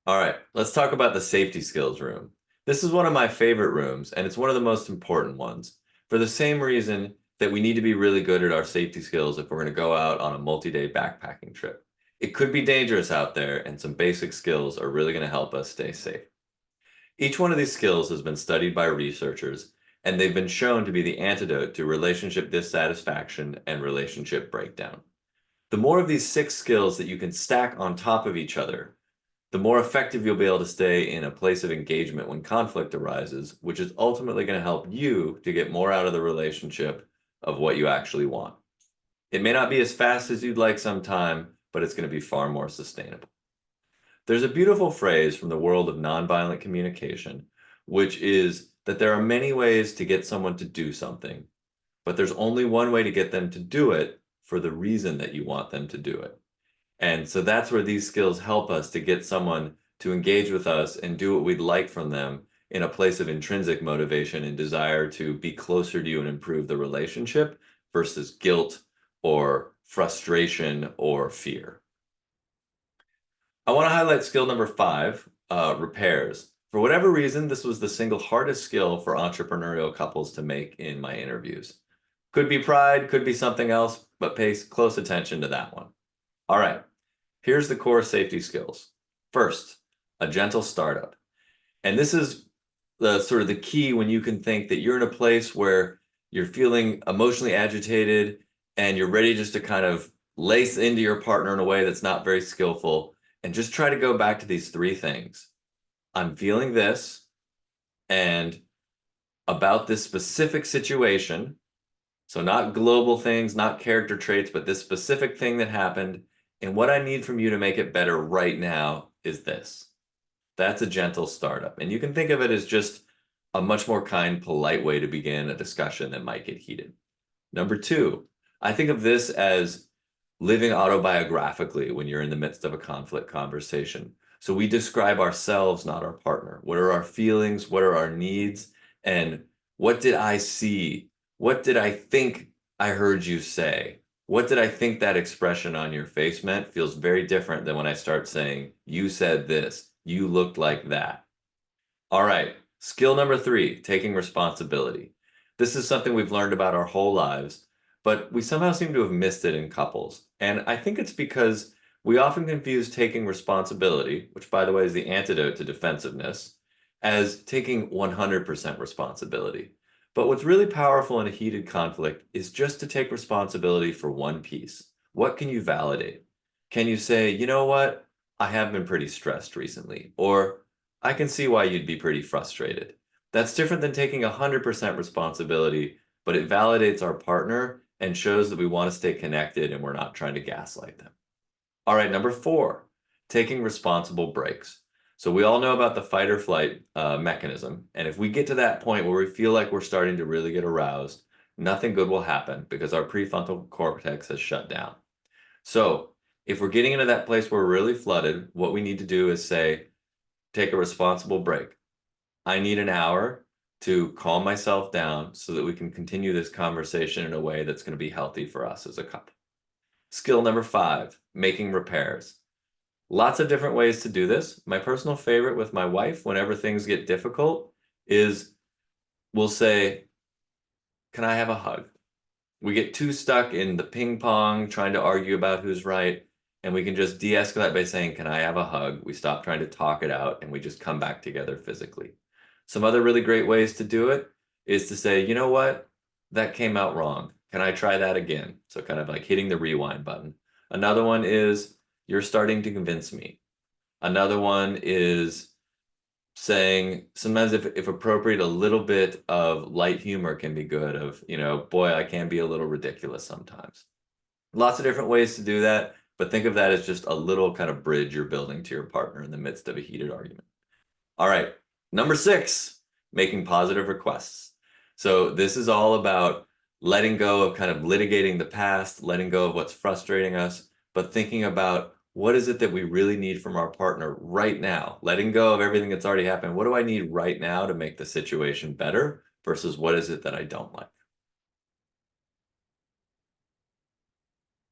All right, let's talk about the safety skills room. This is one of my favorite rooms, and it's one of the most important ones for the same reason that we need to be really good at our safety skills if we're going to go out on a multi-day backpacking trip. It could be dangerous out there, and some basic skills are really going to help us stay safe. Each one of these skills has been studied by researchers, and they've been shown to be the antidote to relationship dissatisfaction and relationship breakdown. The more of these 6 skills that you can stack on top of each other, the more effective you'll be able to stay in a place of engagement when conflict arises, which is ultimately going to help you to get more out of the relationship of what you actually want. It may not be as fast as you'd like sometime, but it's going to be far more sustainable. There's a beautiful phrase from the world of nonviolent communication, which is that there are many ways to get someone to do something, but there's only one way to get them to do it for the reason that you want them to do it. And so that's where these skills help us to get someone to engage with us and do what we'd like from them in a place of intrinsic motivation and desire to be closer to you and improve the relationship versus guilt or frustration or fear. I want to highlight skill number 5, repairs. For whatever reason, this was the single hardest skill for entrepreneurial couples to make in my interviews. Could be pride, could be something else, but pay close attention to that one. All right, here's the core safety skills. First, a gentle startup. And this is the sort of the key when you can think that you're in a place where you're feeling emotionally agitated and you're ready just to kind of lace into your partner in a way that's not very skillful, and just try to go back to these 3 things. I'm feeling this, and about this specific situation. So not global things, not character traits, but this specific thing that happened. And what I need from you to make it better right now is this. That's a gentle startup. And you can think of it as just a much more kind, polite way to begin a discussion that might get heated. Number 2, I think of this as living autobiographically when you're in the midst of a conflict conversation. So we describe ourselves, not our partner. What are our feelings? What are our needs? And what did I see? What did I think I heard you say? What did I think that expression on your face meant? Feels very different than when I start saying, you said this, you looked like that. All right, skill number 3, taking responsibility. This is something we've learned about our whole lives, but we somehow seem to have missed it in couples. And I think it's because we often confuse taking responsibility, which by the way is the antidote to defensiveness, as taking 100% responsibility. But what's really powerful in a heated conflict is just to take responsibility for one piece. What can you validate? Can you say, you know what? I have been pretty stressed recently, or I can see why you'd be pretty frustrated. That's different than taking 100% responsibility, but it validates our partner and shows that we want to stay connected and we're not trying to gaslight them. All right, number 4, taking responsible breaks. So we all know about the fight or flight mechanism. And if we get to that point where we feel like we're starting to really get aroused, nothing good will happen because our prefrontal cortex has shut down. So if we're getting into that place where we're really flooded, what we need to do is say, take a responsible break. I need an hour to calm myself down so that we can continue this conversation in a way that's going to be healthy for us as a couple. Skill number 5, making repairs. Lots of different ways to do this. My personal favorite with my wife, whenever things get difficult, is we'll say, can I have a hug? We get too stuck in the ping pong, trying to argue about who's right, and we can just de-escalate by saying, can I have a hug? We stop trying to talk it out, and we just come back together physically. Some other really great ways to do it is to say, you know what? That came out wrong. Can I try that again? So kind of like hitting the rewind button. Another one is, you're starting to convince me. Another one is saying, sometimes if appropriate, a little bit of light humor can be good of, boy, I can be a little ridiculous sometimes. Lots of different ways to do that, but think of that as just a little kind of bridge you're building to your partner in the midst of a heated argument. All right, number 6, making positive requests. So this is all about letting go of kind of litigating the past, letting go of what's frustrating us, but thinking about what is it that we really need from our partner right now, letting go of everything that's already happened. What do I need right now to make the situation better versus what is it that I don't like?